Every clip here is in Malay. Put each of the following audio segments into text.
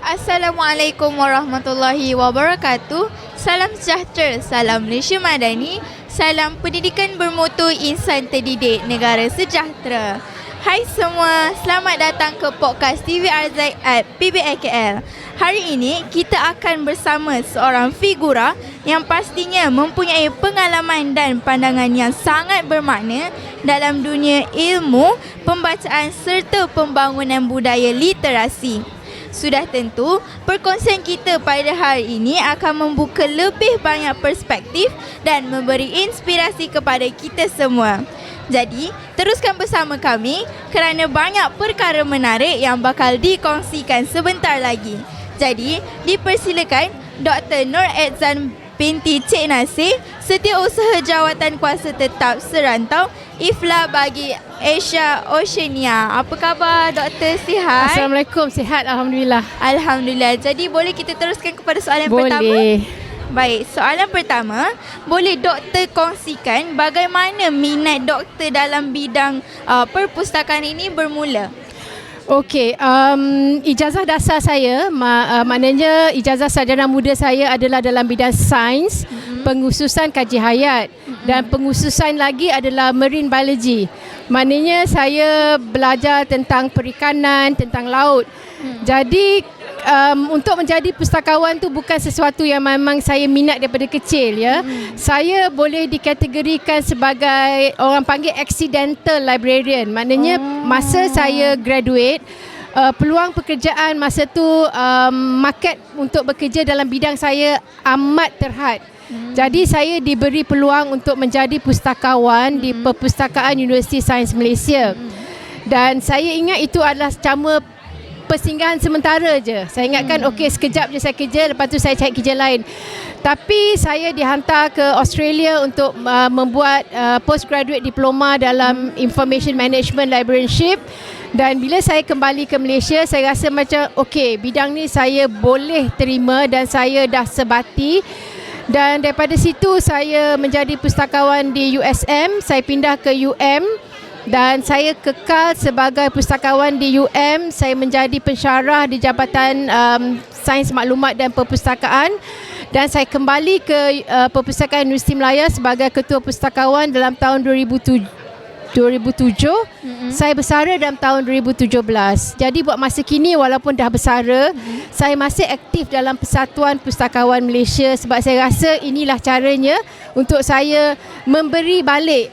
Assalamualaikum warahmatullahi wabarakatuh. Salam sejahtera, salam Malaysia Madani, salam pendidikan bermutu, insan terdidik, negara sejahtera. Hai semua, selamat datang ke podcast TV Arzaid at PBAKL. Hari ini kita akan bersama seorang figura yang pastinya mempunyai pengalaman dan pandangan yang sangat bermakna dalam dunia ilmu, pembacaan serta pembangunan budaya literasi. Sudah tentu, perkongsian kita pada hari ini akan membuka lebih banyak perspektif dan memberi inspirasi kepada kita semua. Jadi, teruskan bersama kami kerana banyak perkara menarik yang bakal dikongsikan sebentar lagi. Jadi, dipersilakan Dr. Nur Edzan binti Cik Nasir, Setiausaha Jawatan Kuasa Tetap Serantau IFLA bagi Asia Oceania. Apa khabar Doktor, sihat? Assalamualaikum, sihat Alhamdulillah. Alhamdulillah. Jadi boleh kita teruskan kepada soalan pertama? Boleh. Baik, soalan pertama, boleh doktor kongsikan bagaimana minat doktor dalam bidang perpustakaan ini bermula? Okey, ijazah dasar saya, maknanya ijazah sarjana muda saya adalah dalam bidang sains, pengususan kaji hayat, dan pengususan lagi adalah marine biology. Maknanya saya belajar tentang perikanan, tentang laut. Jadi untuk menjadi pustakawan tu bukan sesuatu yang memang saya minat daripada kecil, ya. Saya boleh dikategorikan sebagai orang panggil accidental librarian. Maknanya masa saya graduate, peluang pekerjaan masa tu, market untuk bekerja dalam bidang saya amat terhad. Jadi saya diberi peluang untuk menjadi pustakawan di Perpustakaan Universiti Sains Malaysia. Dan saya ingat itu adalah cuma persinggahan sementara je. Saya ingatkan okey, sekejap je saya kerja, lepas tu saya cari kerja lain. Tapi saya dihantar ke Australia untuk membuat postgraduate diploma dalam Information Management Librarianship. Dan bila saya kembali ke Malaysia, saya rasa macam okey, bidang ni saya boleh terima dan saya dah sebati. Dan daripada situ saya menjadi pustakawan di USM. Saya pindah ke UM dan saya kekal sebagai pustakawan di UM. Saya menjadi pensyarah di Jabatan Sains Maklumat dan Perpustakaan. Dan saya kembali ke Perpustakaan Universiti Malaya sebagai ketua pustakawan dalam tahun 2007. Saya bersara dalam tahun 2017. Jadi buat masa kini walaupun dah bersara, saya masih aktif dalam Persatuan Pustakawan Malaysia sebab saya rasa inilah caranya untuk saya memberi balik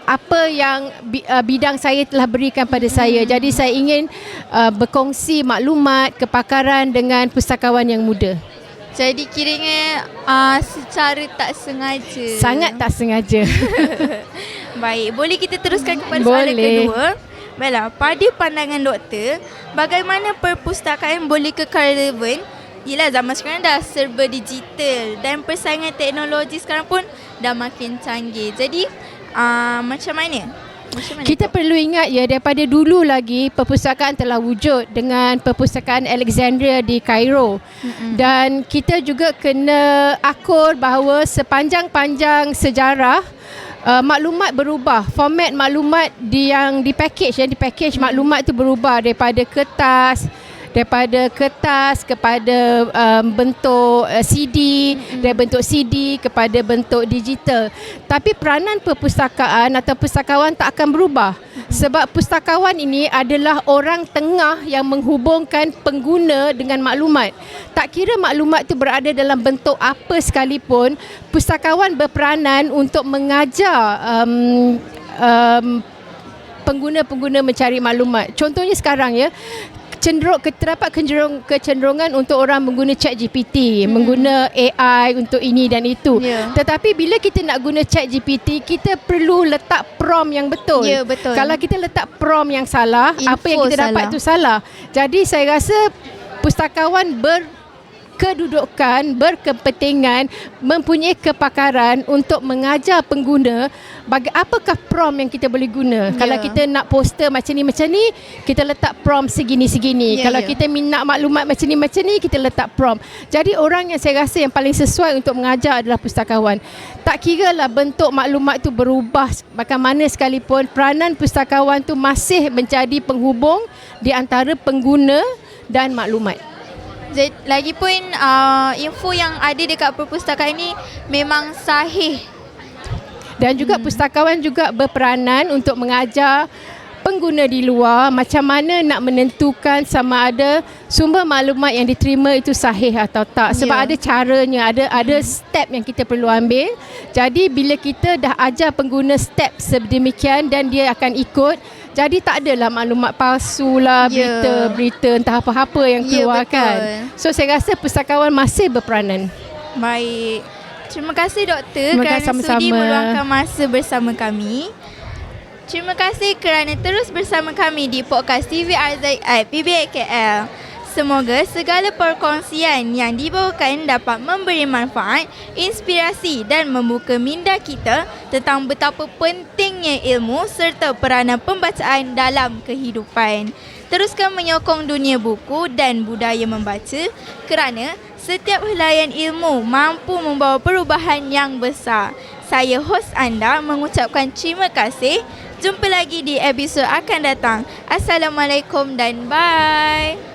apa yang bidang saya telah berikan pada saya. Jadi saya ingin berkongsi maklumat, kepakaran dengan pustakawan yang muda. Jadi kiranya secara tak sengaja. Sangat tak sengaja. Baik, boleh kita teruskan kepada soalan kedua? Baiklah, pada pandangan doktor, bagaimana perpustakaan boleh kekal relevan? Yelah, zaman sekarang dah serba digital dan persaingan teknologi sekarang pun dah makin canggih. Jadi, macam mana? Kita perlu ingat, ya, daripada dulu lagi perpustakaan telah wujud dengan Perpustakaan Alexandria di Cairo. Dan kita juga kena akur bahawa sepanjang-panjang sejarah, maklumat berubah. Format maklumat yang dipackage, maklumat itu berubah daripada kertas kepada bentuk CD, dari bentuk CD kepada bentuk digital. Tapi peranan perpustakaan atau pustakawan tak akan berubah. Sebab pustakawan ini adalah orang tengah yang menghubungkan pengguna dengan maklumat. Tak kira maklumat itu berada dalam bentuk apa sekalipun, pustakawan berperanan untuk mengajar pengguna-pengguna mencari maklumat. Contohnya sekarang, ya, terdapat kecenderungan untuk orang mengguna ChatGPT, mengguna AI untuk ini dan itu. Tetapi bila kita nak guna ChatGPT, kita perlu letak prompt yang betul. Betul. Kalau kita letak prompt yang salah, apa yang kita dapat itu salah. Jadi saya rasa pustakawan berkedudukan, berkepentingan, mempunyai kepakaran untuk mengajar pengguna apakah prompt yang kita boleh guna. Kalau kita nak poster macam ni, kita letak prompt segini-segini. Kalau kita nak maklumat macam ni, kita letak prompt. Jadi orang yang saya rasa yang paling sesuai untuk mengajar adalah pustakawan. Tak kira lah bentuk maklumat tu berubah macam mana sekalipun, peranan pustakawan tu masih menjadi penghubung di antara pengguna dan maklumat. Lagipun info yang ada dekat perpustakaan ini memang sahih. Dan juga pustakawan juga berperanan untuk mengajar pengguna di luar macam mana nak menentukan sama ada sumber maklumat yang diterima itu sahih atau tak, sebab ada caranya, ada step yang kita perlu ambil. Jadi bila kita dah ajar pengguna step sedemikian dan dia akan ikut, jadi tak adalah maklumat palsu lah, berita entah apa-apa yang keluar kan. So saya rasa pustakawan masih berperanan. Baik, terima kasih doktor kerana sudi meluangkan masa bersama kami. Terima kasih kerana terus bersama kami di podcast TV Azaid PBKL. Semoga segala perkongsian yang dibawakan dapat memberi manfaat, inspirasi dan membuka minda kita tentang betapa pentingnya ilmu serta peranan pembacaan dalam kehidupan. Teruskan menyokong dunia buku dan budaya membaca kerana setiap helaian ilmu mampu membawa perubahan yang besar. Saya hos anda mengucapkan terima kasih. Jumpa lagi di episod akan datang. Assalamualaikum dan bye.